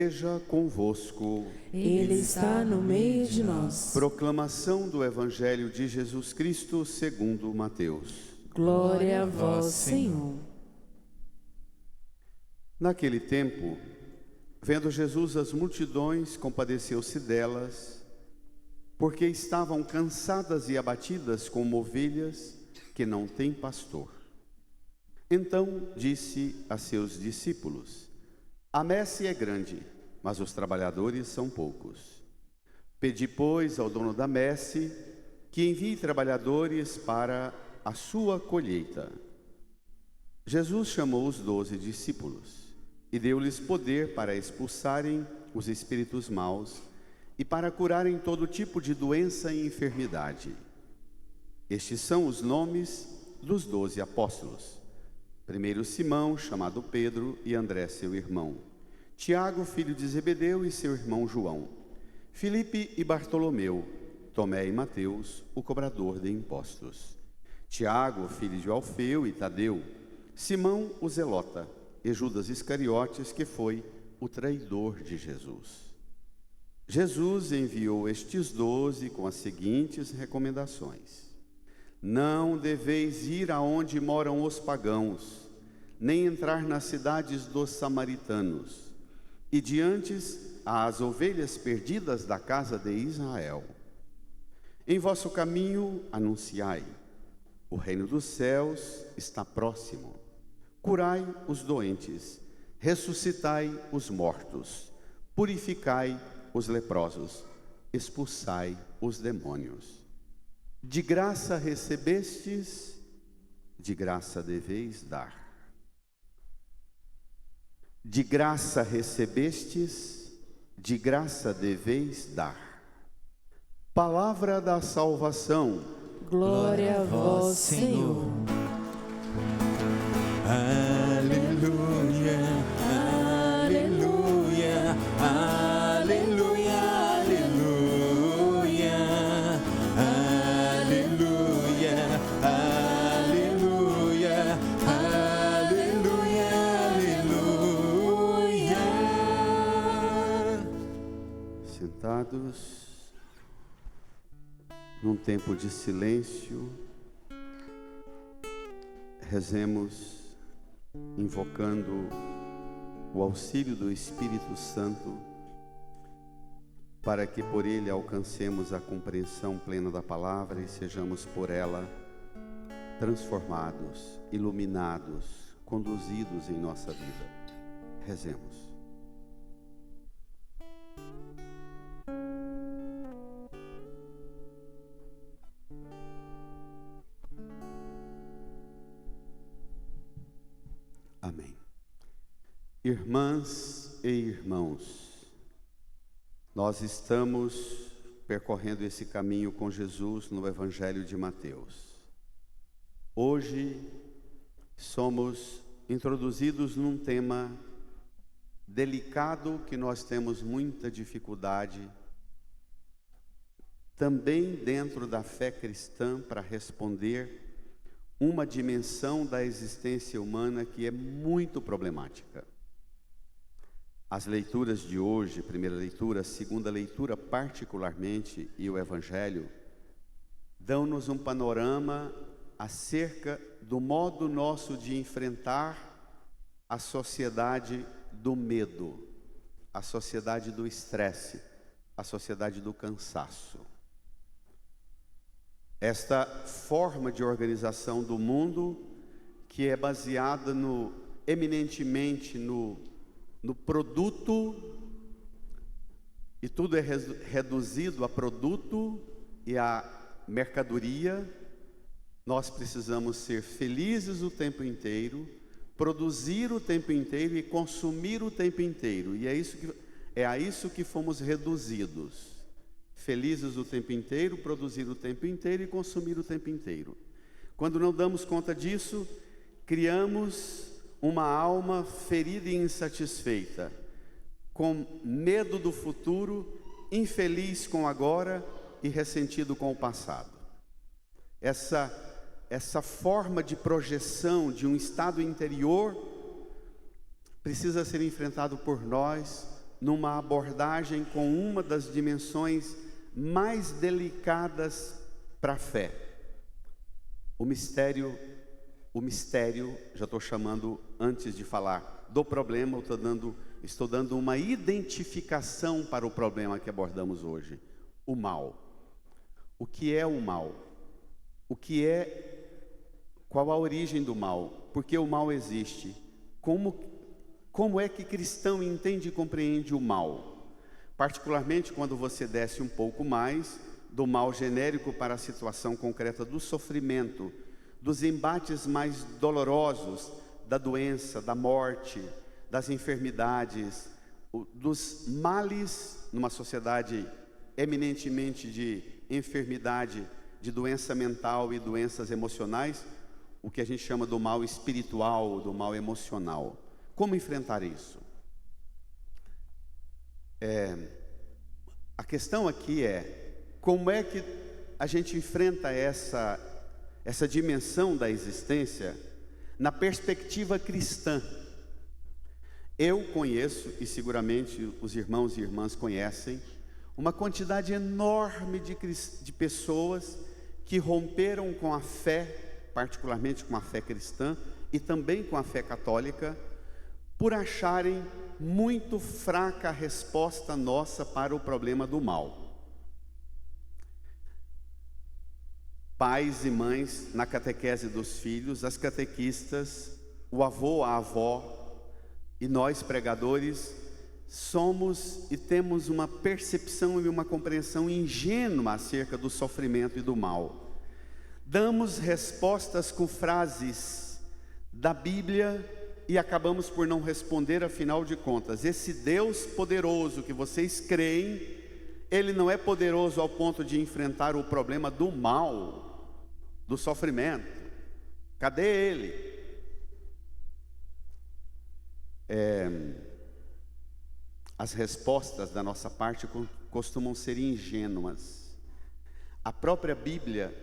Esteja convosco. Ele está no meio de nós. Proclamação do Evangelho de Jesus Cristo segundo Mateus. Glória a vós, Senhor. Naquele tempo, vendo Jesus as multidões, compadeceu-se delas, porque estavam cansadas e abatidas como ovelhas que não têm pastor. Então disse a seus discípulos: a messe é grande, mas os trabalhadores são poucos. Pedi, pois, ao dono da messe que envie trabalhadores para a sua colheita. Jesus chamou os 12 discípulos e deu-lhes poder para expulsarem os espíritos maus e para curarem todo tipo de doença e enfermidade. Estes são os nomes dos 12 apóstolos. Primeiro Simão, chamado Pedro, e André, seu irmão. Tiago, filho de Zebedeu, e seu irmão João. Filipe e Bartolomeu. Tomé e Mateus, o cobrador de impostos. Tiago, filho de Alfeu, e Tadeu. Simão, o zelota. E Judas Iscariotes, que foi o traidor de Jesus. Jesus enviou estes 12 com as seguintes recomendações: não deveis ir aonde moram os pagãos, nem entrar nas cidades dos samaritanos, e diante às ovelhas perdidas da casa de Israel. Em vosso caminho anunciai: o reino dos céus está próximo. Curai os doentes, ressuscitai os mortos, purificai os leprosos, expulsai os demônios. De graça recebestes, de graça deveis dar. De graça recebestes, de graça deveis dar. Palavra da salvação. Glória a vós, Senhor. Aleluia, aleluia, aleluia, aleluia, aleluia, aleluia, aleluia, aleluia. Sentados, num tempo de silêncio, rezemos invocando o auxílio do Espírito Santo, para que por ele alcancemos a compreensão plena da palavra e sejamos por ela transformados, iluminados, conduzidos em nossa vida. Rezemos. Amém. Irmãs e irmãos, nós estamos percorrendo esse caminho com Jesus no Evangelho de Mateus. Hoje somos introduzidos num tema delicado que nós temos muita dificuldade também dentro da fé cristã para responder uma dimensão da existência humana que é muito problemática. As leituras de hoje, primeira leitura, segunda leitura particularmente, e o Evangelho, dão-nos um panorama acerca do modo nosso de enfrentar a sociedade do medo, a sociedade do estresse, a sociedade do cansaço. Esta forma de organização do mundo, que é baseada eminentemente no produto, e tudo é reduzido a produto e a mercadoria. Nós precisamos ser felizes o tempo inteiro, produzir o tempo inteiro e consumir o tempo inteiro, e é a isso que fomos reduzidos. Felizes o tempo inteiro, produzir o tempo inteiro e consumir o tempo inteiro. Quando não damos conta disso, criamos uma alma ferida e insatisfeita, com medo do futuro, infeliz com o agora e ressentido com o passado. Essa forma de projeção de um estado interior precisa ser enfrentado por nós numa abordagem com uma das dimensões mais delicadas para a fé. O mistério, já estou chamando, antes de falar do problema, estou dando uma identificação para o problema que abordamos hoje. O mal. O que é o mal? Qual a origem do mal? Por que o mal existe? Como é que cristão entende e compreende o mal? Particularmente quando você desce um pouco mais do mal genérico para a situação concreta do sofrimento, dos embates mais dolorosos, da doença, da morte, das enfermidades, dos males numa sociedade eminentemente de enfermidade, de doença mental e doenças emocionais, o que a gente chama do mal espiritual, do mal emocional. Como enfrentar isso? A questão aqui é, como é que a gente enfrenta essa dimensão da existência na perspectiva cristã? Eu conheço, e seguramente os irmãos e irmãs conhecem, uma quantidade enorme de pessoas que romperam com a fé, particularmente com a fé cristã e também com a fé católica, por acharem muito fraca a resposta nossa para o problema do mal. Pais e mães na catequese dos filhos, as catequistas, o avô, a avó e nós pregadores somos e temos uma percepção e uma compreensão ingênua acerca do sofrimento e do mal. Damos respostas com frases da Bíblia e acabamos por não responder. Afinal de contas, esse Deus poderoso que vocês creem, Ele não é poderoso ao ponto de enfrentar o problema do mal, do sofrimento. Cadê Ele? As respostas da nossa parte costumam ser ingênuas. A própria Bíblia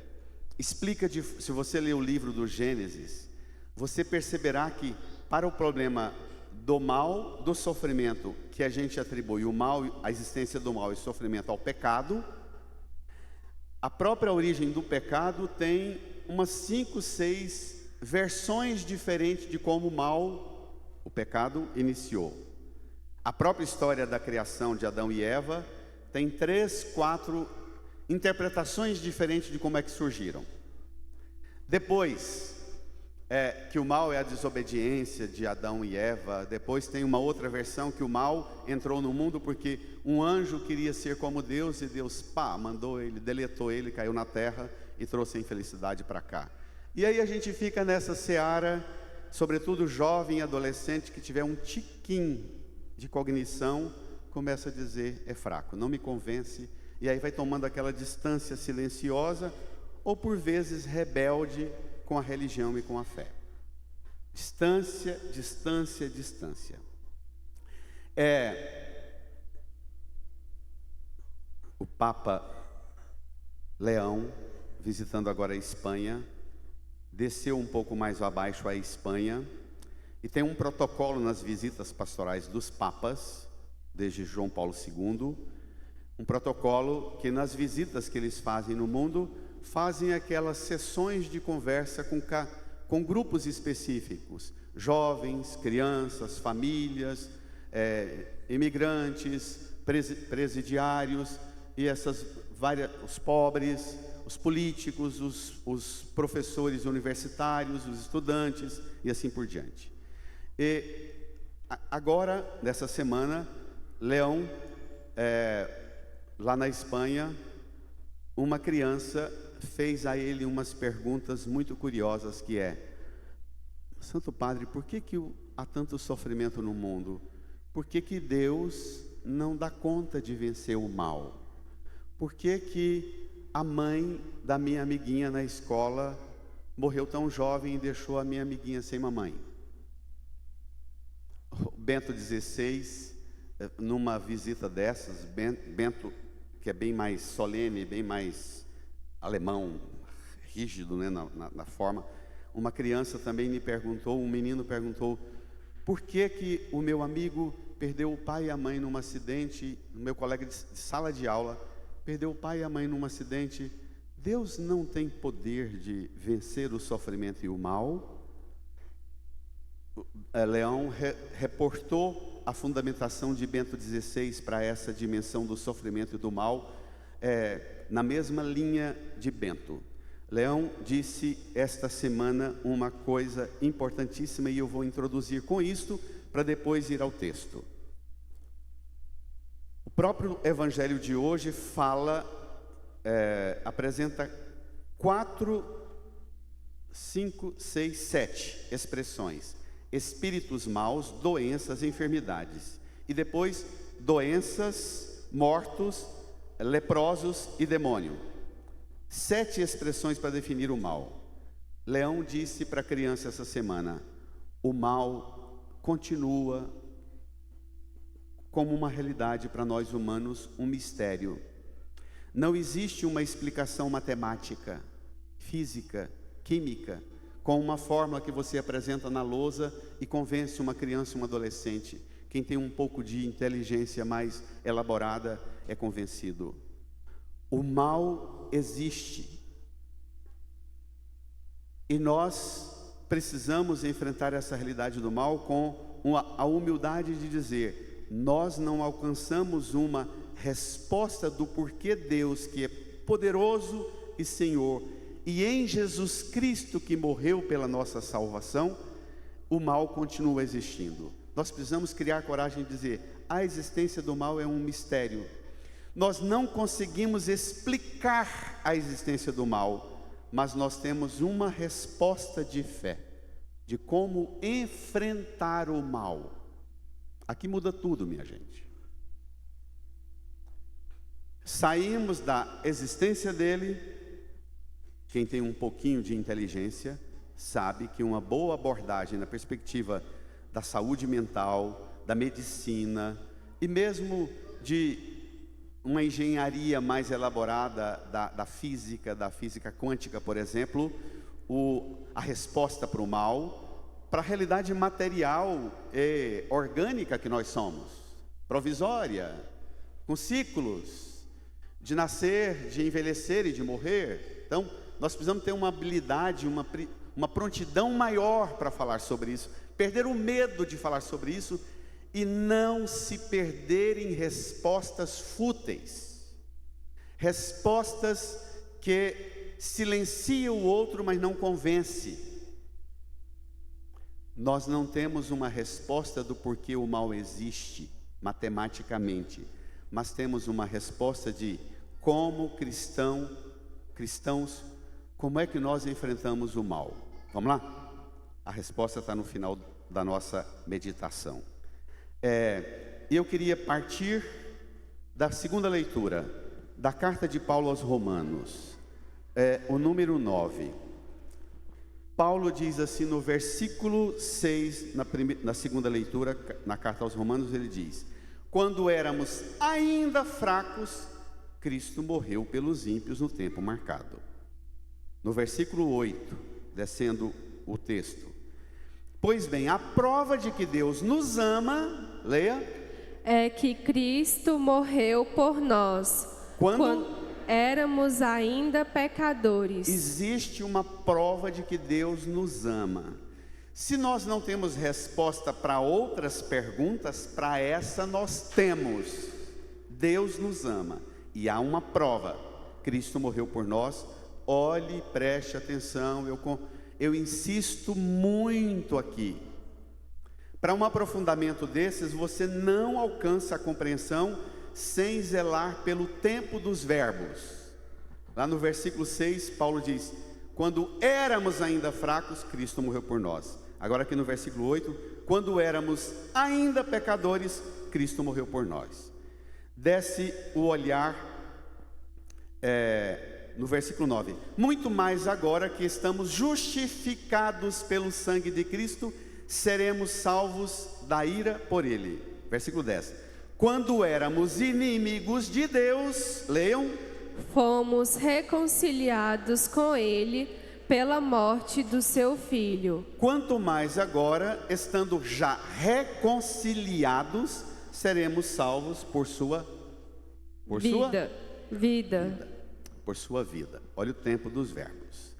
explica, se você ler o livro do Gênesis, você perceberá que para o problema do mal, do sofrimento, que a gente atribui o mal, a existência do mal e sofrimento ao pecado, a própria origem do pecado tem umas 5, 6 versões diferentes de como o pecado iniciou. A própria história da criação de Adão e Eva tem 3, 4 interpretações diferentes de como é que surgiram. Depois, que o mal é a desobediência de Adão e Eva. Depois tem uma outra versão que o mal entrou no mundo porque um anjo queria ser como Deus, e Deus, mandou ele, deletou ele, caiu na terra e trouxe a infelicidade para cá. E aí a gente fica nessa seara, sobretudo jovem e adolescente que tiver um tiquinho de cognição, começa a dizer, é fraco, não me convence, e aí vai tomando aquela distância silenciosa, ou por vezes rebelde com a religião e com a fé. Distância, distância, distância. O Papa Leão, visitando agora a Espanha, desceu um pouco mais abaixo a Espanha, e tem um protocolo nas visitas pastorais dos papas, desde João Paulo II, um protocolo que nas visitas que eles fazem no mundo, fazem aquelas sessões de conversa com grupos específicos, jovens, crianças, famílias, imigrantes, presidiários, e os pobres, os políticos, os professores universitários, os estudantes, e assim por diante. E agora, nessa semana, Leão, lá na Espanha, uma criança fez a ele umas perguntas muito curiosas, que Santo Padre, por que há tanto sofrimento no mundo? Por que Deus não dá conta de vencer o mal? Por que a mãe da minha amiguinha na escola morreu tão jovem e deixou a minha amiguinha sem mamãe? Bento XVI, numa visita dessas, Bento, que é bem mais solene, bem mais alemão, rígido, né, na forma, uma criança também um menino perguntou, por que o meu amigo perdeu o pai e a mãe num acidente, meu colega de sala de aula, perdeu o pai e a mãe num acidente. Deus não tem poder de vencer o sofrimento e o mal? Leão reportou a fundamentação de Bento XVI para essa dimensão do sofrimento e do mal, na mesma linha de Bento. Leão disse esta semana uma coisa importantíssima e eu vou introduzir com isto para depois ir ao texto. O próprio evangelho de hoje apresenta 4, 5, 6, 7 expressões: espíritos maus, doenças, enfermidades, e depois doenças, mortos, leprosos e demônio. 7 expressões para definir o mal. Leão disse para a criança essa semana: o mal continua como uma realidade para nós humanos, um mistério. Não existe uma explicação matemática, física, química, com uma fórmula que você apresenta na lousa e convence uma criança e um adolescente. Quem tem um pouco de inteligência mais elaborada é convencido. O mal existe. E nós precisamos enfrentar essa realidade do mal com a humildade de dizer: nós não alcançamos uma resposta do porquê Deus, que é poderoso e Senhor, e em Jesus Cristo que morreu pela nossa salvação, o mal continua existindo. Nós precisamos criar coragem de dizer: a existência do mal é um mistério. Nós não conseguimos explicar a existência do mal, mas nós temos uma resposta de fé, de como enfrentar o mal. Aqui muda tudo, minha gente. Saímos da existência dele. Quem tem um pouquinho de inteligência sabe que uma boa abordagem na perspectiva da saúde mental, da medicina e mesmo de uma engenharia mais elaborada da física quântica, por exemplo, a resposta para o mal, para a realidade material e orgânica que nós somos, provisória, com ciclos de nascer, de envelhecer e de morrer. Então, nós precisamos ter uma habilidade, uma prontidão maior para falar sobre isso, perder o medo de falar sobre isso e não se perder em respostas fúteis, respostas que silenciam o outro, mas não convence. Nós não temos uma resposta do porquê o mal existe matematicamente, mas temos uma resposta de como cristãos, como é que nós enfrentamos o mal. Vamos lá? A resposta está no final da nossa meditação. Eu queria partir da segunda leitura da carta de Paulo aos Romanos, o número 9. Paulo diz assim no versículo 6, na segunda leitura, na carta aos Romanos, ele diz: quando éramos ainda fracos, Cristo morreu pelos ímpios no tempo marcado. No versículo 8, descendo o texto: pois bem, a prova de que Deus nos ama, leia, é que Cristo morreu por nós, quando éramos ainda pecadores. Existe uma prova de que Deus nos ama. Se nós não temos resposta para outras perguntas, para essa nós temos. Deus nos ama. E há uma prova: Cristo morreu por nós. Olhe, preste atenção, eu insisto muito aqui. Para um aprofundamento desses, você não alcança a compreensão sem zelar pelo tempo dos verbos. Lá no versículo 6, Paulo diz: quando éramos ainda fracos, Cristo morreu por nós. Agora aqui no versículo 8, quando éramos ainda pecadores, Cristo morreu por nós. Desce o olhar no versículo 9: muito mais agora que estamos justificados pelo sangue de Cristo, seremos salvos da ira por ele. Versículo 10: quando éramos inimigos de Deus, leiam, fomos reconciliados com ele pela morte do seu Filho. Quanto mais agora, estando já reconciliados, seremos salvos por sua vida. Por sua vida. Olha o tempo dos verbos.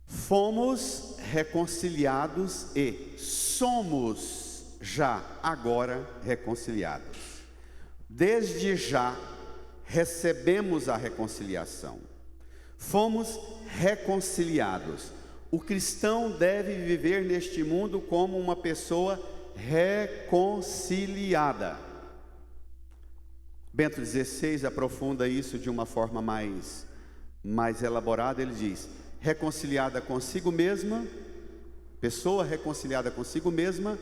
Fomos reconciliados e somos já agora reconciliados. Desde já recebemos a reconciliação. Fomos reconciliados. O cristão deve viver neste mundo como uma pessoa reconciliada. Bento XVI aprofunda isso de uma forma mais elaborada. Ele diz: reconciliada consigo mesma, pessoa reconciliada consigo mesma,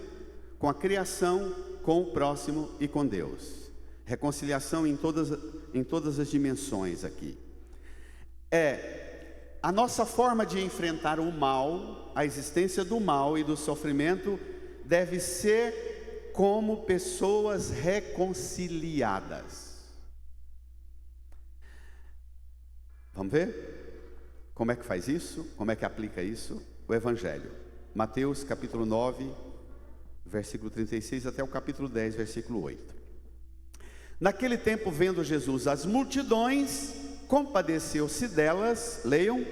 com a criação, com o próximo e com Deus. Reconciliação em todas as dimensões aqui. A nossa forma de enfrentar o mal, a existência do mal e do sofrimento, deve ser como pessoas reconciliadas. Vamos ver? Como é que faz isso? Como é que aplica isso? O Evangelho. Mateus capítulo 9, versículo 36 até o capítulo 10, versículo 8. Naquele tempo, vendo Jesus as multidões, compadeceu-se delas, leiam,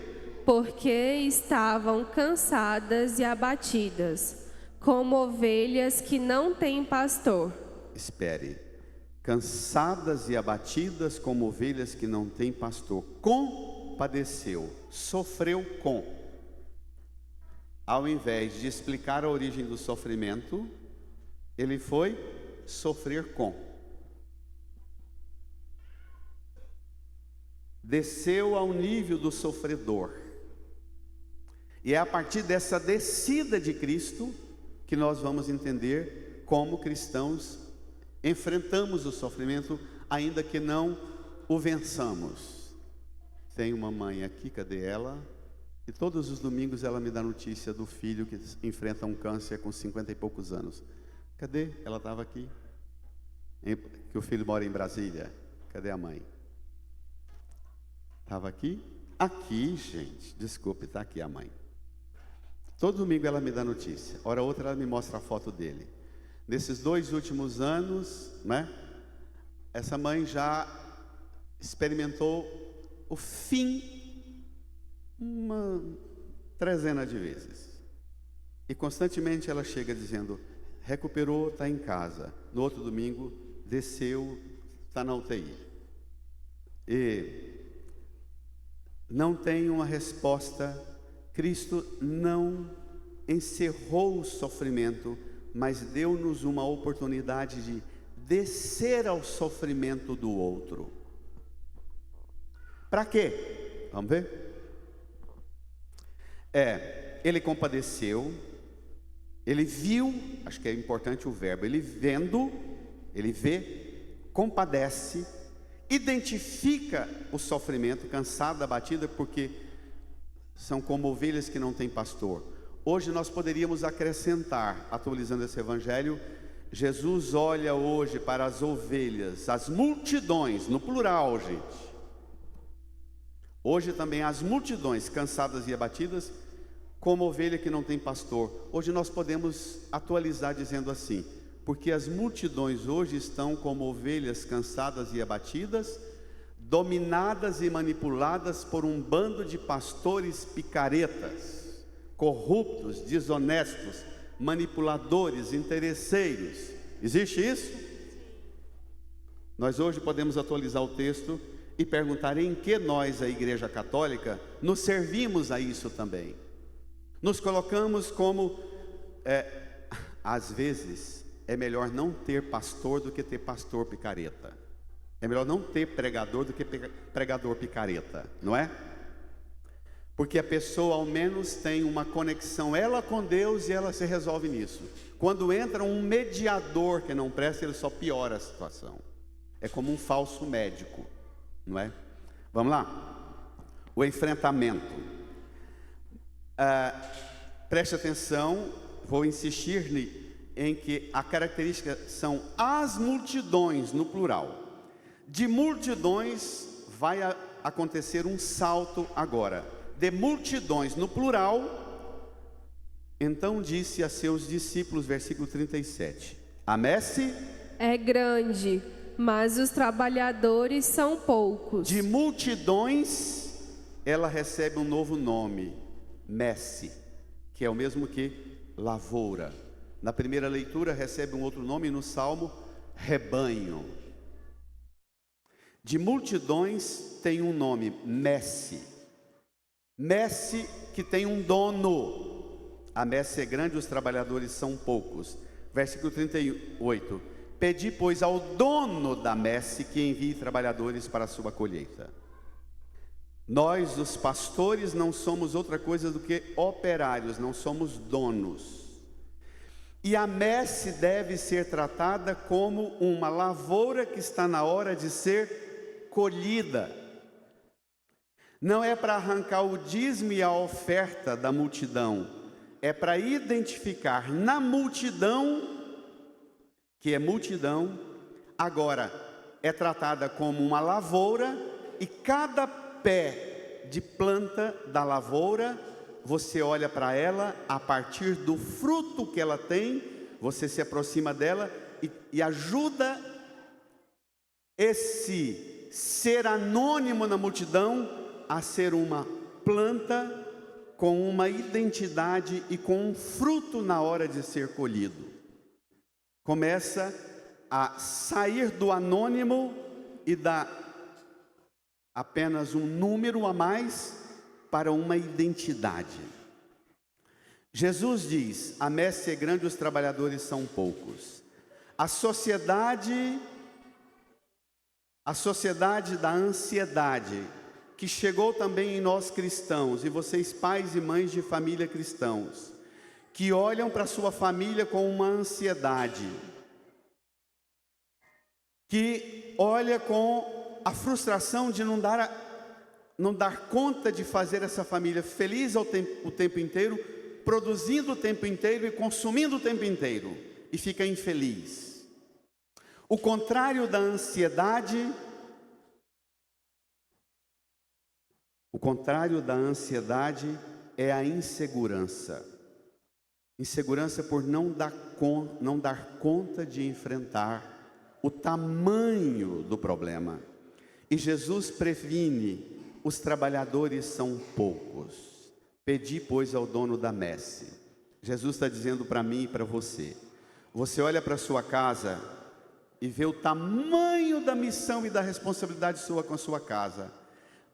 porque estavam cansadas e abatidas, como ovelhas que não têm pastor. Espere, cansadas e abatidas como ovelhas que não têm pastor. Compadeceu, sofreu com. Ao invés de explicar a origem do sofrimento, ele foi sofrer com. Desceu ao nível do sofredor. E é a partir dessa descida de Cristo que nós vamos entender como cristãos enfrentamos o sofrimento, ainda que não o vençamos. Tem uma mãe aqui, cadê ela? E todos os domingos ela me dá notícia do filho que enfrenta um câncer com 50 e poucos anos. Cadê? Ela estava aqui. Que o filho mora em Brasília. Cadê a mãe? Estava aqui? Aqui, gente. Desculpe, está aqui a mãe. Todo domingo ela me dá notícia. Hora outra ela me mostra a foto dele. Nesses 2 últimos anos, né? Essa mãe já experimentou o fim uma 300 de vezes. E constantemente ela chega dizendo: recuperou, está em casa. No outro domingo, desceu, está na UTI. E não tem uma resposta. Cristo não encerrou o sofrimento, mas deu-nos uma oportunidade de descer ao sofrimento do outro. Para quê? Vamos ver? Ele compadeceu, ele viu, acho que é importante o verbo, ele vendo, ele vê, compadece, identifica o sofrimento, cansado, abatida, porque são como ovelhas que não têm pastor. Hoje nós poderíamos acrescentar, atualizando esse evangelho, Jesus olha hoje para as ovelhas, as multidões, no plural, gente. Hoje também as multidões cansadas e abatidas, como ovelha que não tem pastor. Hoje nós podemos atualizar dizendo assim: porque as multidões hoje estão como ovelhas cansadas e abatidas, dominadas e manipuladas por um bando de pastores picaretas, corruptos, desonestos, manipuladores, interesseiros. Existe isso? Nós hoje podemos atualizar o texto e perguntar em que nós, a Igreja Católica, nos servimos a isso também. Nos colocamos como, às vezes, é melhor não ter pastor do que ter pastor picareta. É melhor não ter pregador do que pregador picareta, não é? Porque a pessoa ao menos tem uma conexão, ela com Deus, e ela se resolve nisso. Quando entra um mediador que não presta, ele só piora a situação. É como um falso médico, não é? Vamos lá? O enfrentamento. Preste atenção, vou insistir em que a característica são as multidões, no plural. De multidões vai acontecer um salto agora. De multidões, no plural. Então disse a seus discípulos, versículo 37, A messe é grande, mas os trabalhadores são poucos. de multidões, ela recebe um novo nome, messe, que é o mesmo que lavoura. Na primeira leitura recebe um outro nome no Salmo, rebanho. De multidões tem um nome, messe. Messe que tem um dono. A messe é grande, os trabalhadores são poucos. Versículo 38. Pedi, pois, ao dono da messe que envie trabalhadores para a sua colheita. Nós, os pastores, não somos outra coisa do que operários, não somos donos. E a messe deve ser tratada como uma lavoura que está na hora de ser colhida. Não é para arrancar o dízimo e a oferta da multidão, é para identificar na multidão, que é multidão, agora é tratada como uma lavoura, e cada pé de planta da lavoura, você olha para ela, a partir do fruto que ela tem, você se aproxima dela e ajuda esse ser anônimo na multidão a ser uma planta com uma identidade e com um fruto na hora de ser colhido. Começa a sair do anônimo e dá apenas um número a mais para uma identidade. Jesus diz: a messe é grande, os trabalhadores são poucos. A sociedade da ansiedade, que chegou também em nós cristãos, e vocês pais e mães de família cristãos, que olham para sua família com uma ansiedade, que olha com a frustração de não dar conta de fazer essa família feliz o tempo inteiro, produzindo o tempo inteiro e consumindo o tempo inteiro, e fica infeliz. O contrário da ansiedade, é a insegurança. Insegurança por não dar conta de enfrentar o tamanho do problema. E Jesus previne: os trabalhadores são poucos. Pedi, pois, ao dono da messe. Jesus está dizendo para mim e para você. Você olha para a sua casa e vê o tamanho da missão e da responsabilidade sua com a sua casa.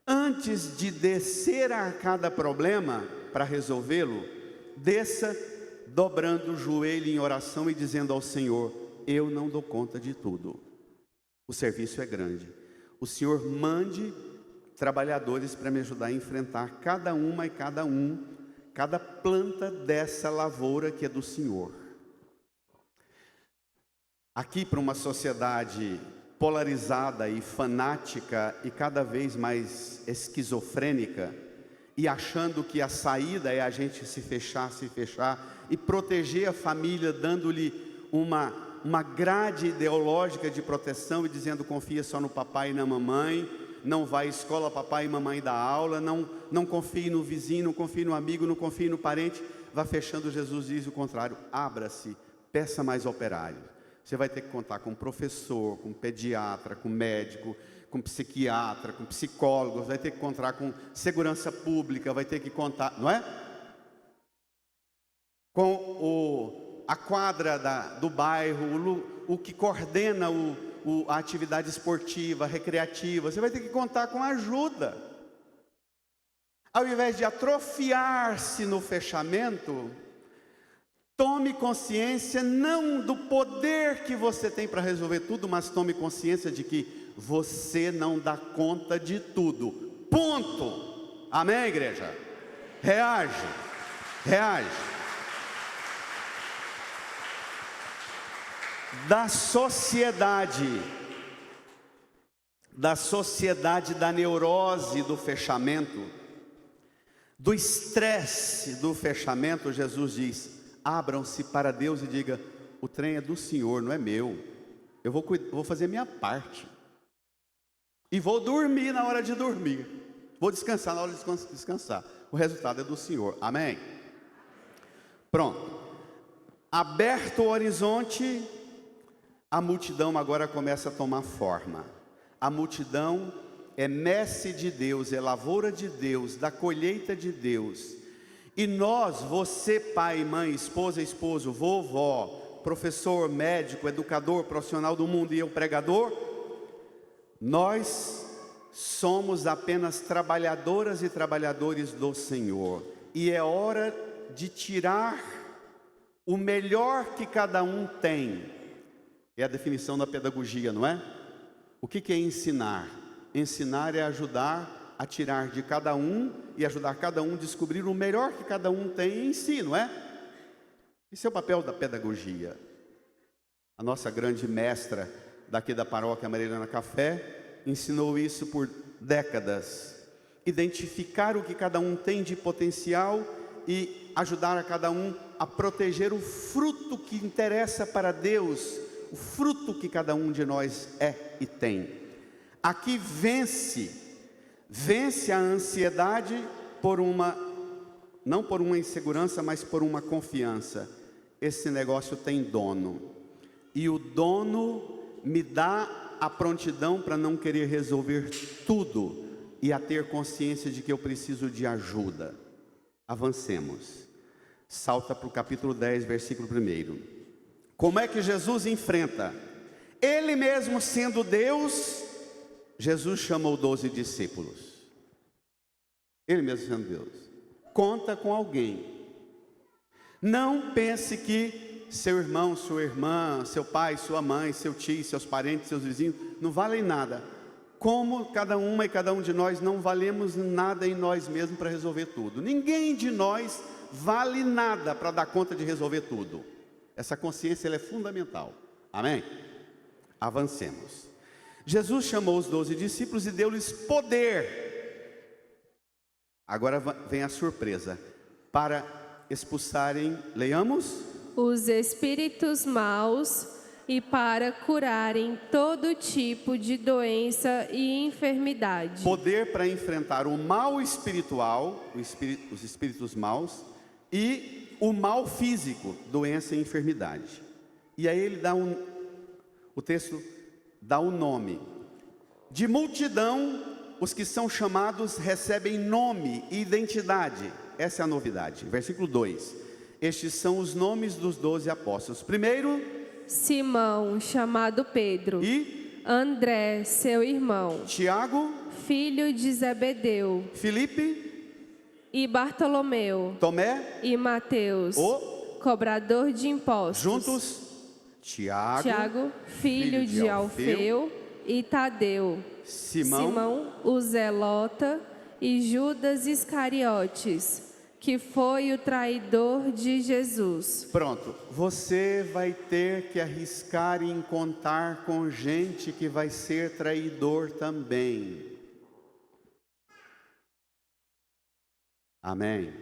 Antes de descer a cada problema para resolvê-lo, desça dobrando o joelho em oração e dizendo ao Senhor: eu não dou conta de tudo. O serviço é grande. O Senhor mande trabalhadores para me ajudar a enfrentar cada planta dessa lavoura que é do Senhor. Aqui, para uma sociedade polarizada e fanática e cada vez mais esquizofrênica, e achando que a saída é a gente se fechar e proteger a família, dando-lhe uma grade ideológica de proteção e dizendo: confia só no papai e na mamãe, não vai à escola, papai e mamãe dá aula, não confie no vizinho, não confie no amigo, não confie no parente. Vá fechando. Jesus diz o contrário: abra-se, peça mais operários. Você vai ter que contar com professor, com pediatra, com médico, com psiquiatra, com psicólogo, vai ter que contar com segurança pública, vai ter que contar, não é? Com a quadra do bairro, o que coordena a atividade esportiva, recreativa. Você vai ter que contar com ajuda. Ao invés de atrofiar-se no fechamento, tome consciência não do poder que você tem para resolver tudo, mas tome consciência de que você não dá conta de tudo. Ponto. Amém, igreja? Reage. Da sociedade da neurose do fechamento, do estresse do fechamento, Jesus diz: abram-se para Deus e diga: o trem é do Senhor, não é meu. Eu vou fazer minha parte. E vou dormir na hora de dormir. Vou descansar na hora de descansar. O resultado é do Senhor. Amém? Pronto. Aberto o horizonte, A multidão agora começa a tomar forma. A multidão é messe de Deus, é lavoura de Deus, da colheita de Deus. E nós, você, pai, mãe, esposa, esposo, vovó, professor, médico, educador, profissional do mundo e eu, pregador, nós somos apenas trabalhadoras e trabalhadores do Senhor. E é hora de tirar o melhor que cada um tem. É a definição da pedagogia, não é? O que é ensinar? Ensinar é ajudar a tirar de cada um e ajudar cada um a descobrir o melhor que cada um tem em si, não é? Esse é o papel da pedagogia. A nossa grande mestra daqui da paróquia Maria Helena Café ensinou isso por décadas. Identificar o que cada um tem de potencial e ajudar a cada um a proteger o fruto que interessa para Deus, o fruto que cada um de nós é e tem. Aqui vence a ansiedade não por uma insegurança, mas por uma confiança. Esse negócio tem dono, e o dono me dá a prontidão para não querer resolver tudo e a ter consciência de que eu preciso de ajuda. Avancemos. Salta para o capítulo 10, versículo 1. Como é que Jesus enfrenta? Ele mesmo sendo Deus, Jesus chamou 12 discípulos. Ele mesmo sendo Deus. Conta com alguém. Não pense que seu irmão, sua irmã, seu pai, sua mãe, seu tio, seus parentes, seus vizinhos não valem nada. Como cada uma e cada um de nós não valemos nada em nós mesmos para resolver tudo. Ninguém de nós vale nada para dar conta de resolver tudo. Essa consciência ela é fundamental. Amém? Avancemos. Jesus chamou os 12 discípulos e deu-lhes poder. Agora vem a surpresa. Para expulsarem, leiamos? Os espíritos maus e para curarem todo tipo de doença e enfermidade. Poder para enfrentar o mal espiritual, os espíritos maus, e o mal físico, doença e enfermidade. E aí ele dá o texto dá o nome. De multidão, os que são chamados recebem nome e identidade. Essa é a novidade. Versículo 2. Estes são os nomes dos 12 apóstolos. Primeiro, Simão, chamado Pedro. E André, seu irmão. Tiago, filho de Zebedeu. Filipe E Bartolomeu. Tomé E Mateus, o cobrador de impostos. Juntos, Tiago, filho de Alfeu. E Tadeu. Simão, o Zelota. E Judas Iscariotes, que foi o traidor de Jesus. Pronto, você vai ter que arriscar em contar com gente que vai ser traidor também. Amém?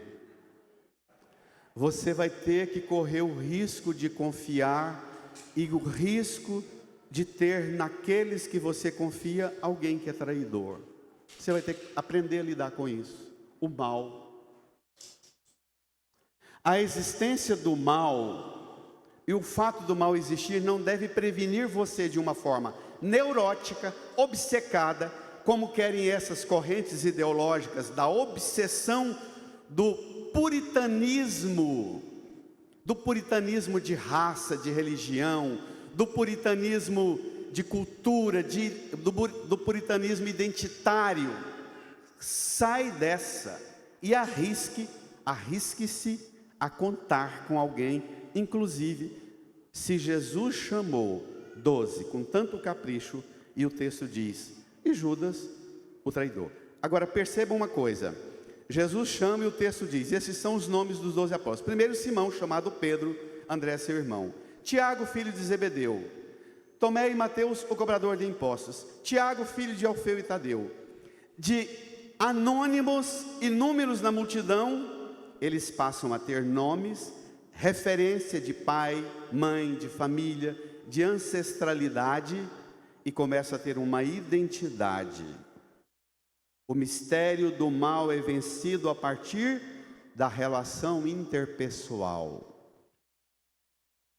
Você vai ter que correr o risco de confiar e o risco de ter naqueles que você confia alguém que é traidor. Você vai ter que aprender a lidar com isso. O mal. A existência do mal e o fato do mal existir não deve prevenir você de uma forma neurótica, obcecada, como querem essas correntes ideológicas da obsessão do puritanismo de raça, de religião, do puritanismo de cultura, do puritanismo identitário. Sai dessa e arrisque-se a contar com alguém, inclusive se Jesus chamou 12 com tanto capricho, e o texto diz, e Judas, o traidor. Agora perceba uma coisa, Jesus chama e o texto diz, esses são os nomes dos 12 apóstolos. Primeiro Simão, chamado Pedro, André seu irmão. Tiago, filho de Zebedeu. Tomé e Mateus, o cobrador de impostos. Tiago, filho de Alfeu e Tadeu. De anônimos inúmeros na multidão, eles passam a ter nomes, referência de pai, mãe, de família, de ancestralidade, e começa a ter uma identidade. O mistério do mal é vencido a partir da relação interpessoal,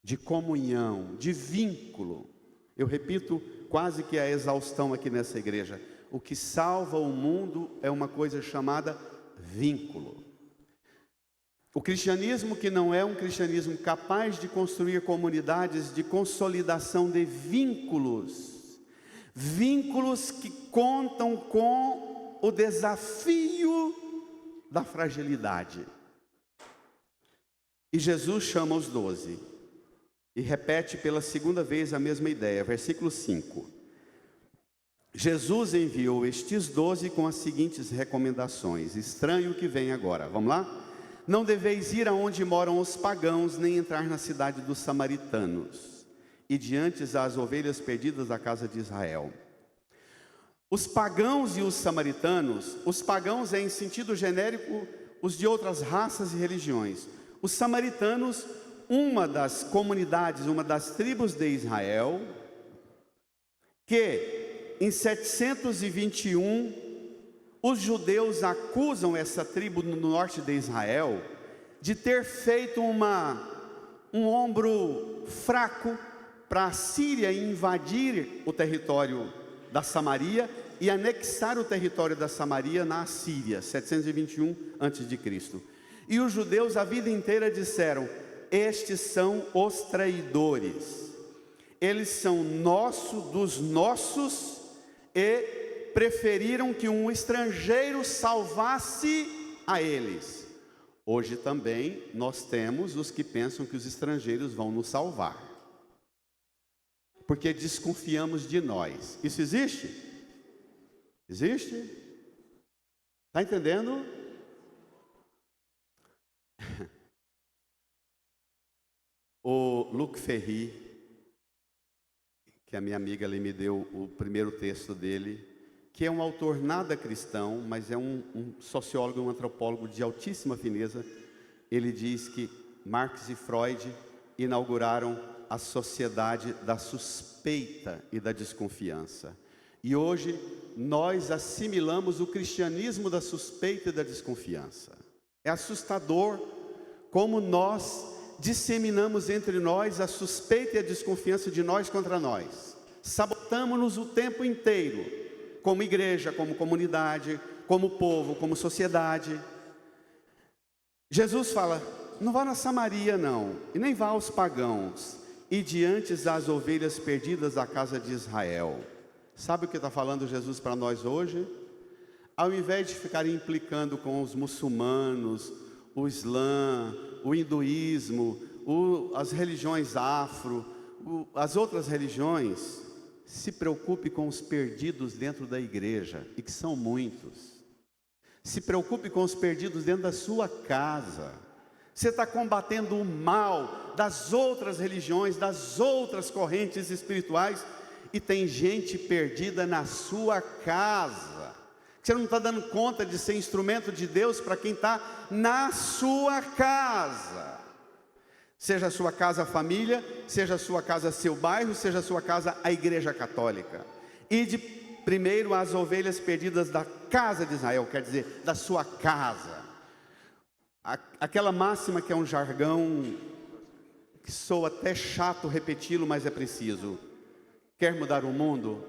de comunhão, de vínculo. Eu repito quase que a exaustão aqui nessa igreja. O que salva o mundo é uma coisa chamada vínculo. O cristianismo que não é um cristianismo capaz de construir comunidades de consolidação de vínculos, vínculos que contam com o desafio da fragilidade. E Jesus chama os 12 e repete pela segunda vez a mesma ideia, versículo 5. Jesus enviou estes 12 com as seguintes recomendações. Estranho o que vem agora, vamos lá? Não deveis ir aonde moram os pagãos, nem entrar na cidade dos samaritanos, e diante as ovelhas perdidas da casa de Israel. Os pagãos e os samaritanos, os pagãos é em sentido genérico os de outras raças e religiões. Os samaritanos, uma das comunidades, uma das tribos de Israel, que em 721 os judeus acusam essa tribo no norte de Israel de ter feito um ombro fraco para a Síria invadir o território da Samaria e anexar o território da Samaria na Síria, 721 a.C. E os judeus a vida inteira disseram: estes são os traidores, eles são dos nossos, e preferiram que um estrangeiro salvasse a eles. Hoje também nós temos os que pensam que os estrangeiros vão nos salvar, porque desconfiamos de nós. Isso existe? Existe? Está entendendo? O Luc Ferry, que a minha amiga ali me deu o primeiro texto dele, que é um autor nada cristão, mas é um sociólogo, um antropólogo de altíssima fineza. Ele diz que Marx e Freud inauguraram a sociedade da suspeita e da desconfiança. E hoje nós assimilamos o cristianismo da suspeita e da desconfiança. É assustador como nós disseminamos entre nós a suspeita e a desconfiança de nós contra nós. Sabotamos-nos o tempo inteiro, como igreja, como comunidade, como povo, como sociedade. Jesus fala: não vá na Samaria não, e nem vá aos pagãos, e diante das ovelhas perdidas da casa de Israel. Sabe o que está falando Jesus para nós hoje? Ao invés de ficar implicando com os muçulmanos, o Islã, o hinduísmo, as religiões afro, as outras religiões, se preocupe com os perdidos dentro da igreja, e que são muitos. Se preocupe com os perdidos dentro da sua casa. Você está combatendo o mal das outras religiões, das outras correntes espirituais, e tem gente perdida na sua casa. Você não está dando conta de ser instrumento de Deus para quem está na sua casa. Seja a sua casa a família, seja a sua casa seu bairro, seja a sua casa a igreja católica. Ide primeiro às ovelhas perdidas da casa de Israel, quer dizer, da sua casa. Aquela máxima que é um jargão que soa até chato repeti-lo, mas é preciso. Quer mudar o mundo?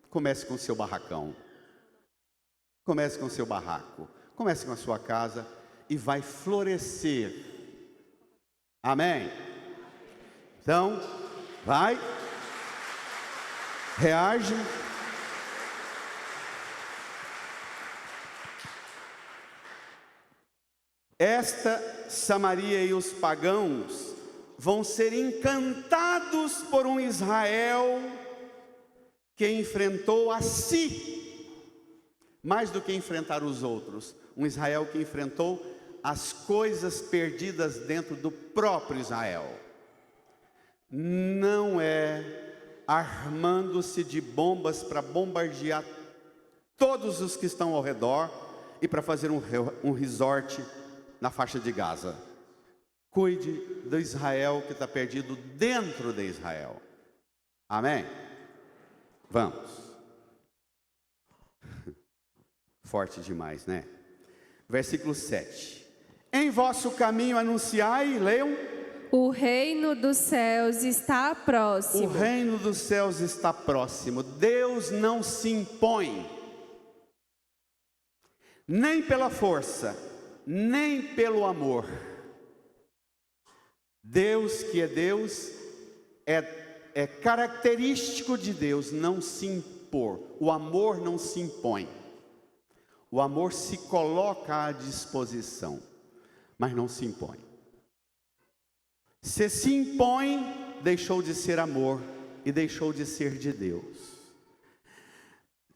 Comece com o seu barracão. Comece com o seu barraco. Comece com a sua casa e vai florescer. Amém? Então, vai, reage. Esta Samaria e os pagãos vão ser encantados por um Israel que enfrentou a si, mais do que enfrentar os outros. Um Israel que enfrentou as coisas perdidas dentro do próprio Israel. Não é armando-se de bombas para bombardear todos os que estão ao redor e para fazer um resort na faixa de Gaza. Cuide do Israel que está perdido dentro de Israel. Amém? Vamos. Forte demais, né? Versículo 7. Em vosso caminho anunciai, leiam, O reino dos céus está O próximo. reino dos céus está próximo. Deus não se impõe, nem pela força, nem pelo amor. Deus que é Deus, é característico de Deus não se impor. O amor não se impõe. O amor se coloca à disposição, mas não se impõe. Se se impõe, deixou de ser amor e deixou de ser de Deus.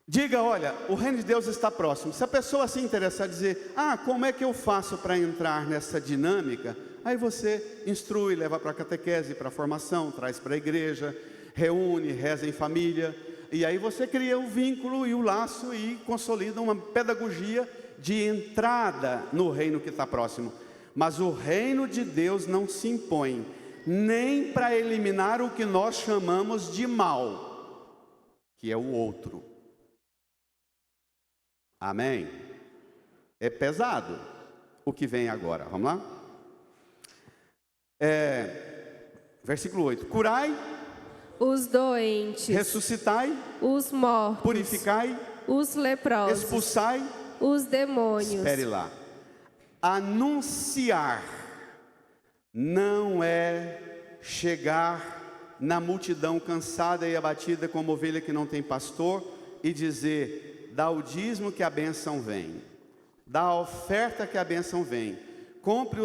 Diga, olha, o reino de Deus está próximo. Se a pessoa se interessar, dizer, como é que eu faço para entrar nessa dinâmica? Aí você instrui, leva para a catequese, para a formação, traz para a igreja, reúne, reza em família. E aí você cria o vínculo e o laço e consolida uma pedagogia de entrada no reino que está próximo. Mas o reino de Deus não se impõe, nem para eliminar o que nós chamamos de mal, que é o outro. Amém? É pesado o que vem agora, vamos lá? Versículo 8: curai os doentes, ressuscitai, os mortos, purificai, os leprosos, expulsai. os demônios. Espere lá. Anunciar não é chegar na multidão cansada e abatida como ovelha que não tem pastor e dizer, dá o dízimo que a bênção vem, dá a oferta que a bênção vem, compre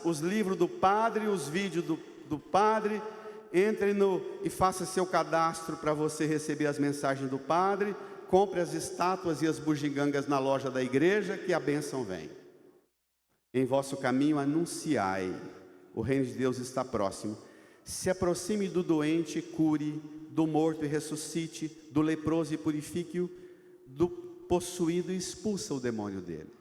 os livros do padre, os vídeos do padre, entre e faça seu cadastro para você receber as mensagens do padre, compre as estátuas e as bugigangas na loja da igreja que a bênção vem. Em vosso caminho anunciai, o reino de Deus está próximo. Se aproxime do doente e cure, do morto e ressuscite, do leproso e purifique-o, do possuído e expulsa o demônio dele.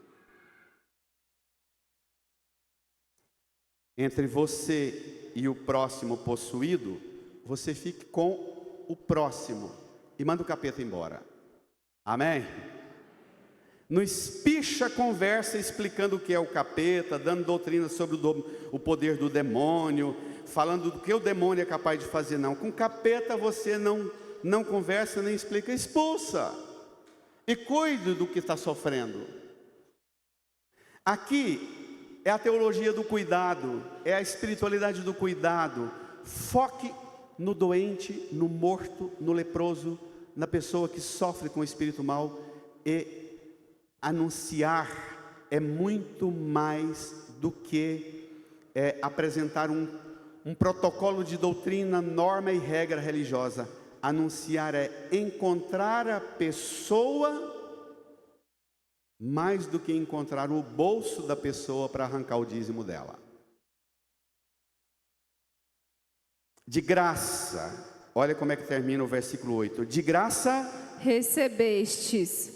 Entre você e o próximo possuído, você fique com o próximo e manda o capeta embora. Amém? Não espicha conversa explicando o que é o capeta, dando doutrina sobre o poder do demônio, falando do que o demônio é capaz de fazer, não. Com capeta você não conversa nem explica, expulsa e cuide do que está sofrendo. Aqui é a teologia do cuidado, é a espiritualidade do cuidado. Foque no doente, no morto, no leproso, na pessoa que sofre com o espírito mau. E anunciar é muito mais do que apresentar um protocolo de doutrina, norma e regra religiosa. Anunciar é encontrar a pessoa mais do que encontrar o bolso da pessoa para arrancar o dízimo dela. De graça, olha como é que termina o versículo 8. De graça recebestes,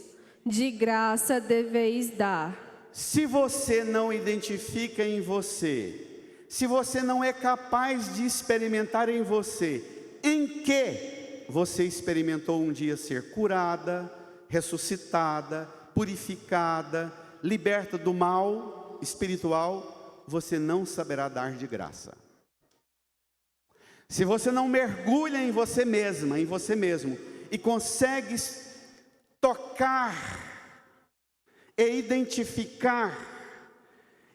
de graça deveis dar. Se você não identifica em você, se você não é capaz de experimentar em você, em que você experimentou um dia ser curada, ressuscitada, purificada, liberta do mal espiritual, você não saberá dar de graça. Se você não mergulha em você mesma, em você mesmo, e consegue tocar, e identificar,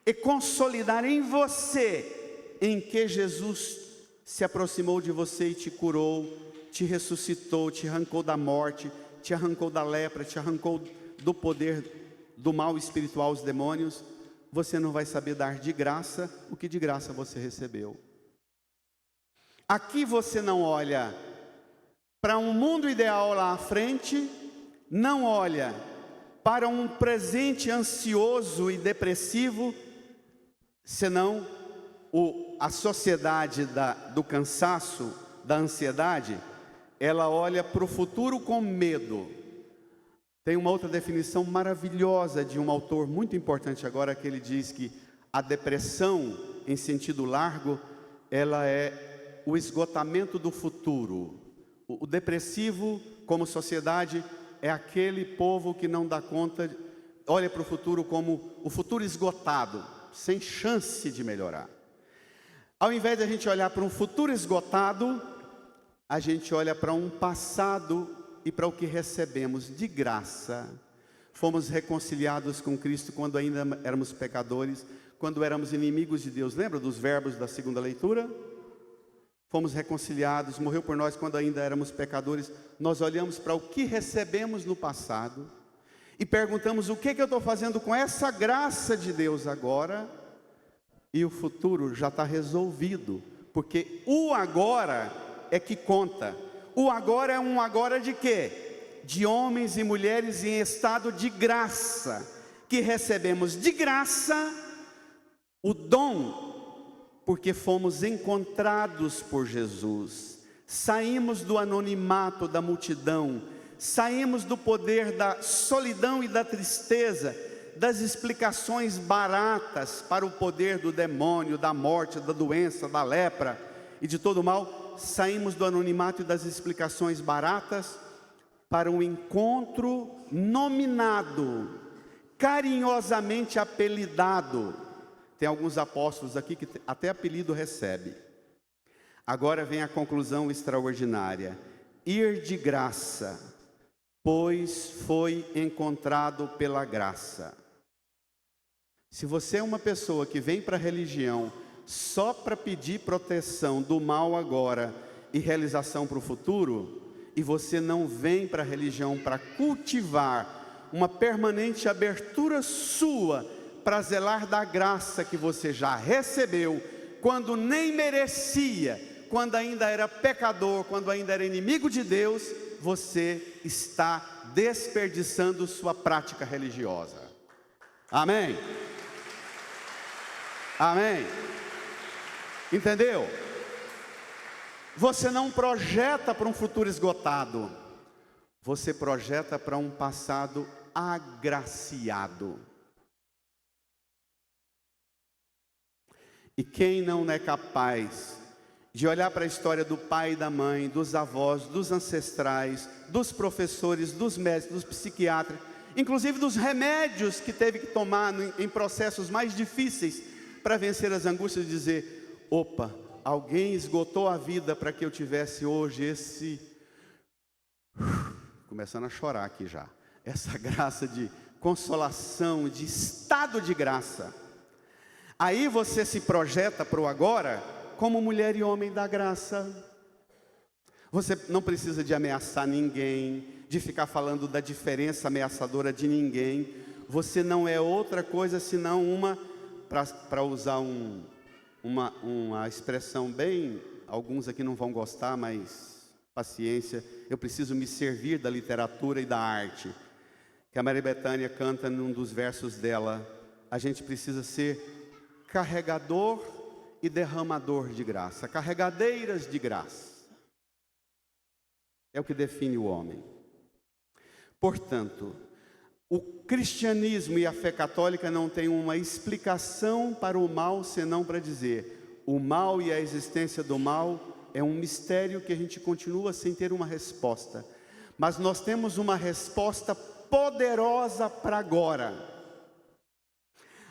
e consolidar em você, em que Jesus se aproximou de você e te curou, te ressuscitou, te arrancou da morte, te arrancou da lepra, te arrancou do poder do mal espiritual, os demônios, você não vai saber dar de graça o que de graça você recebeu. Aqui você não olha para um mundo ideal lá à frente, não olha para um presente ansioso e depressivo, senão a sociedade do cansaço, da ansiedade, ela olha para o futuro com medo. Tem uma outra definição maravilhosa de um autor muito importante agora, que ele diz que a depressão, em sentido largo, ela é o esgotamento do futuro. O depressivo, como sociedade, é aquele povo que não dá conta, olha para o futuro como o futuro esgotado, sem chance de melhorar. Ao invés de a gente olhar para um futuro esgotado, a gente olha para um passado e para o que recebemos de graça. Fomos reconciliados com Cristo quando ainda éramos pecadores, quando éramos inimigos de Deus. Lembra dos verbos da segunda leitura? Fomos reconciliados, morreu por nós quando ainda éramos pecadores. Nós olhamos para o que recebemos no passado e perguntamos: o que eu estou fazendo com essa graça de Deus agora? E o futuro já está resolvido, porque o agora é que conta. O agora é um agora de quê? De homens e mulheres em estado de graça, que recebemos de graça o dom, porque fomos encontrados por Jesus. Saímos do anonimato da multidão, saímos do poder da solidão e da tristeza, das explicações baratas para o poder do demônio, da morte, da doença, da lepra e de todo o mal. Saímos do anonimato e das explicações baratas para um encontro nominado, carinhosamente apelidado. Tem alguns apóstolos aqui que até apelido recebe. Agora vem a conclusão extraordinária: ir de graça, pois foi encontrado pela graça. Se você é uma pessoa que vem para a religião só para pedir proteção do mal agora e realização para o futuro, e você não vem para a religião para cultivar uma permanente abertura sua para zelar da graça que você já recebeu, quando nem merecia, quando ainda era pecador, quando ainda era inimigo de Deus, você está desperdiçando sua prática religiosa. Amém? Amém? Entendeu? Você não projeta para um futuro esgotado, você projeta para um passado agraciado. E quem não é capaz de olhar para a história do pai e da mãe, dos avós, dos ancestrais, dos professores, dos médicos, dos psiquiatras, inclusive dos remédios que teve que tomar em processos mais difíceis para vencer as angústias, e dizer: opa, alguém esgotou a vida para que eu tivesse hoje esse... Começando a chorar aqui já. Essa graça de consolação, de estado de graça. Aí você se projeta para o agora como mulher e homem da graça. Você não precisa de ameaçar ninguém, de ficar falando da diferença ameaçadora de ninguém. Você não é outra coisa senão para usar uma expressão bem, alguns aqui não vão gostar, mas paciência, eu preciso me servir da literatura e da arte, que a Maria Bethânia canta num dos versos dela. A gente precisa ser carregador e derramador de graça, carregadeiras de graça, é o que define o homem. Portanto, o cristianismo e a fé católica não têm uma explicação para o mal, senão para dizer: o mal e a existência do mal é um mistério que a gente continua sem ter uma resposta. Mas nós temos uma resposta poderosa para agora.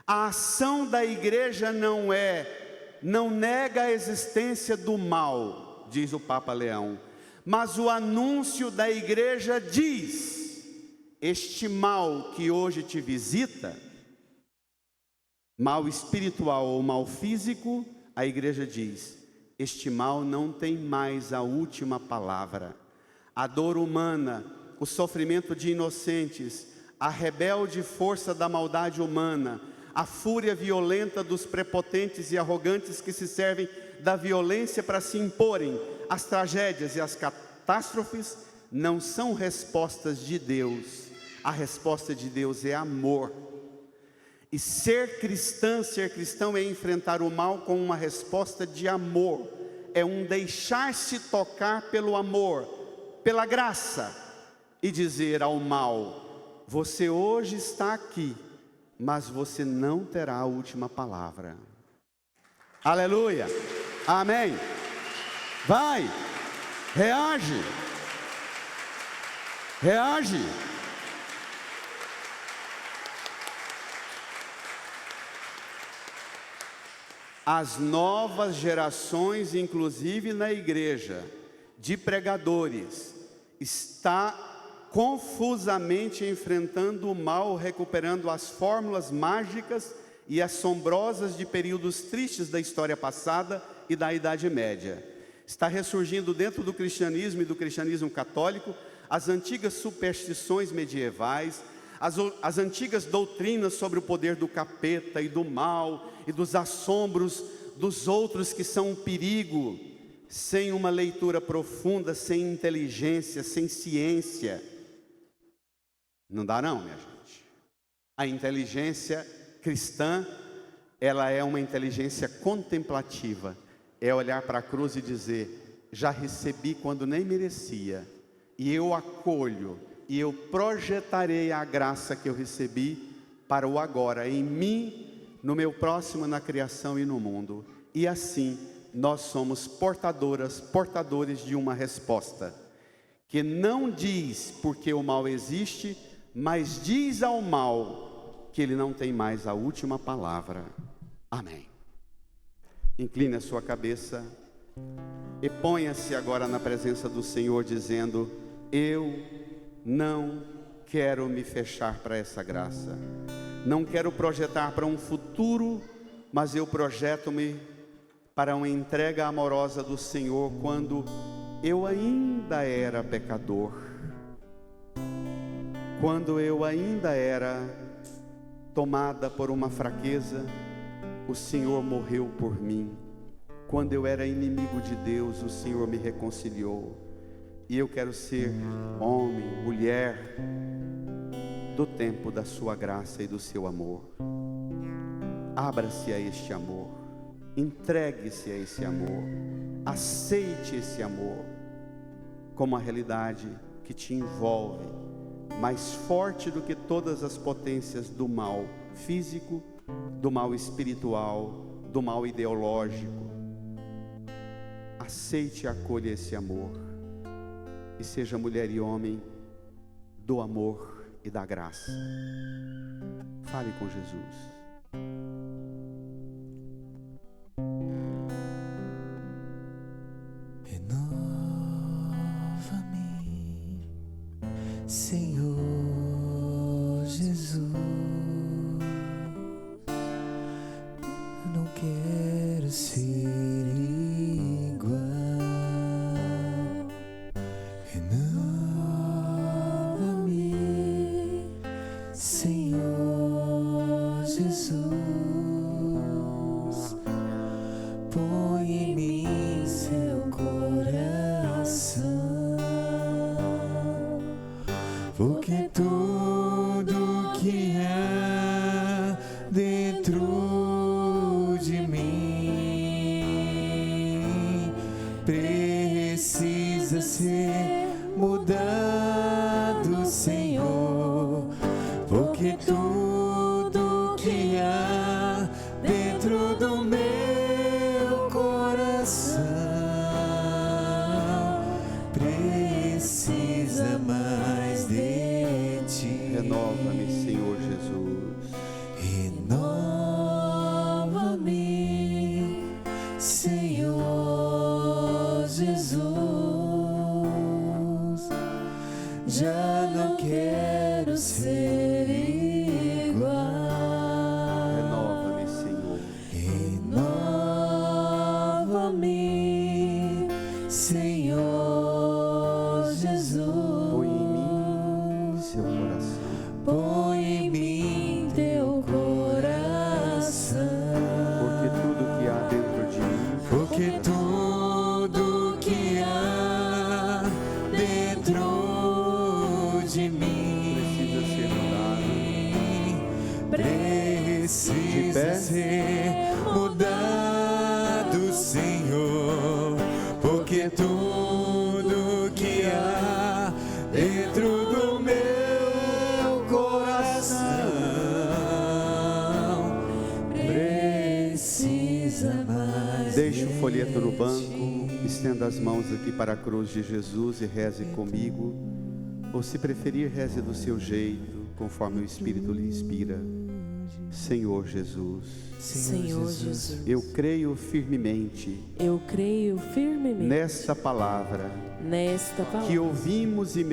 A ação da igreja não nega a existência do mal, diz o Papa Leão, mas o anúncio da igreja diz: este mal que hoje te visita, mal espiritual ou mal físico, a igreja diz: este mal não tem mais a última palavra. A dor humana, o sofrimento de inocentes, a rebelde força da maldade humana, a fúria violenta dos prepotentes e arrogantes que se servem da violência para se imporem, as tragédias e as catástrofes não são respostas de Deus. A resposta de Deus é amor. E ser cristão é enfrentar o mal com uma resposta de amor. É um deixar-se tocar pelo amor, pela graça, e dizer ao mal: você hoje está aqui, mas você não terá a última palavra. Aleluia, amém. Vai, reage, reage. as novas gerações, inclusive na igreja, de pregadores, está confusamente enfrentando o mal, recuperando as fórmulas mágicas e assombrosas de períodos tristes da história passada e da Idade Média. Está ressurgindo dentro do cristianismo e do cristianismo católico as antigas superstições medievais, as antigas doutrinas sobre o poder do capeta e do mal e dos assombros dos outros, que são um perigo, sem uma leitura profunda, sem inteligência, sem ciência. Não dá não, minha gente. A inteligência cristã, ela é uma inteligência contemplativa. É olhar para a cruz e dizer: já recebi quando nem merecia, e eu acolho, e eu projetarei a graça que eu recebi para o agora, em mim, no meu próximo, na criação e no mundo. E assim, nós somos portadores de uma resposta, que não diz porque o mal existe, mas diz ao mal que ele não tem mais a última palavra. Amém. Incline a sua cabeça e ponha-se agora na presença do Senhor, dizendo: eu não quero me fechar para essa graça, não quero projetar para um futuro, mas eu projeto-me para uma entrega amorosa do Senhor quando eu ainda era pecador, quando eu ainda era tomada por uma fraqueza. O Senhor morreu por mim. Quando eu era inimigo de Deus, o Senhor me reconciliou. E eu quero ser homem, mulher do tempo da sua graça e do seu amor. Abra-se a este amor, entregue-se a esse amor, aceite esse amor como a realidade que te envolve, mais forte do que todas as potências do mal físico, do mal espiritual, do mal ideológico. Aceite e acolha esse amor, e seja mulher e homem do amor e da graça. Fale com Jesus. Renova-me, Senhor Jesus. Eu não quero ser igual. Renova-me, Senhor Jesus. Põe em mim seu coração, porque tudo que há dentro de mim precisa ser mudado, Senhor, porque tudo que há dentro do meu coração precisa mais de ti. Renova-me, Senhor Jesus. Renova-me, Senhor Jesus. Já não quero ser igual. Renova-me, Senhor. Renova-me, Senhor Jesus. Põe em mim seu coração. Põe em mim teu coração, Porque tudo que há dentro de mim, porque tudo que há dentro de mim precisa ser mudado, Senhor, porque tudo que há dentro do meu coração precisa mais. deixe o folheto no banco, estenda as mãos aqui para a cruz de Jesus e reze comigo, ou se preferir, reze do seu jeito, conforme o Espírito lhe inspira. Senhor Jesus, Senhor Jesus, eu creio firmemente eu creio firmemente nesta palavra nesta palavra que ouvimos e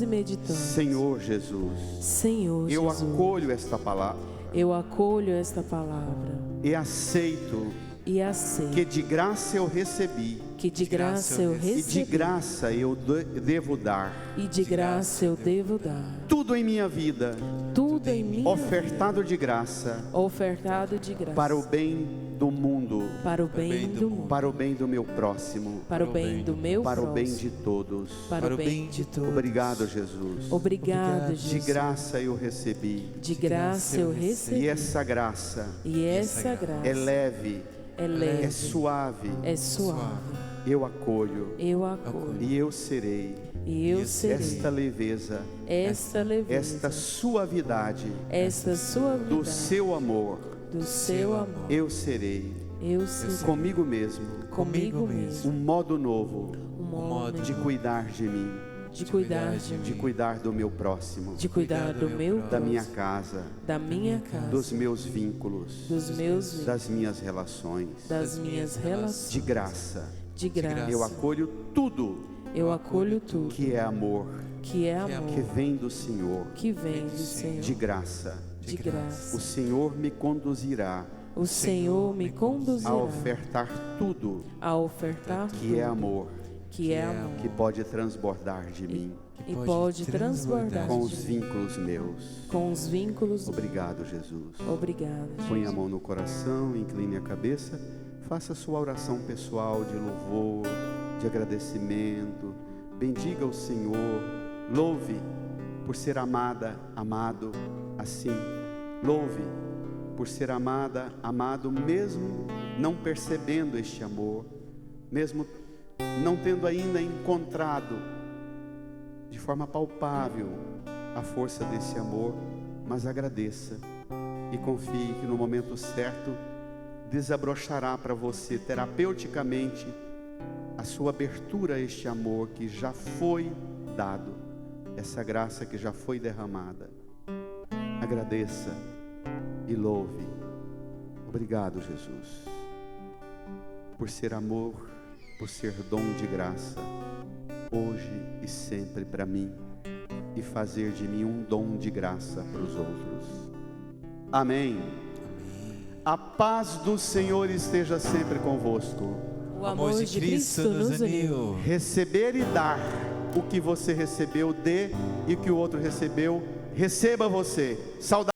meditamos. Senhor Jesus, Senhor eu Jesus, acolho esta palavra eu acolho esta palavra e aceito e aceito que de graça eu recebi que de graça eu e de recebi graça eu devo dar. e de graça eu devo dar. Tudo em minha vida Tudo em mim ofertado de graça ofertado de graça para o bem do mundo, para o bem do mundo, para o bem do meu próximo, para o bem do meu para o bem próximo, de todos. para o bem de todos. Obrigado, Jesus. Obrigado, De Jesus. graça eu recebi. De graça eu recebi. E essa graça E essa graça é leve, é leve, é suave. é suave. Eu acolho Eu acolho e eu serei e eu serei esta leveza, esta leveza, esta suavidade esta suavidade do seu amor. do seu amor. Eu serei Eu serei comigo mesmo comigo mesmo um modo novo um modo de cuidar de mim, de cuidar de de mim, cuidar do meu próximo, de cuidar do meu da minha próximo, casa, da minha casa, dos meus vínculos, dos meus vínculos, das minhas relações. das minhas relações. De graça, De graça eu acolho tudo eu acolho tudo que é amor, que é amor, que vem do Senhor. que vem do Senhor. De graça, De graça. o Senhor me conduzirá O Senhor me conduzirá a ofertar tudo a ofertar que é amor, que é amor que pode transbordar de mim e pode transbordar com de os mim, vínculos meus. com os vínculos. Obrigado, Jesus. Obrigada. Põe a mão no coração, incline a cabeça, faça sua oração pessoal de louvor, de agradecimento. Bendiga o Senhor, louve por ser amada, amado assim. Louve por ser amada, amado, mesmo não percebendo este amor, mesmo não tendo ainda encontrado de forma palpável a força desse amor, mas agradeça e confie que no momento certo desabrochará para você terapeuticamente a sua abertura a este amor que já foi dado, essa graça que já foi derramada. Agradeça e louve. Obrigado, Jesus, por ser amor, por ser dom de graça, hoje e sempre para mim, e fazer de mim um dom de graça para os outros. Amém. A paz do Senhor esteja sempre convosco. O amor de Cristo nos uniu. Receber e dar o que você recebeu, dê, e o que o outro recebeu, receba você. Saudade.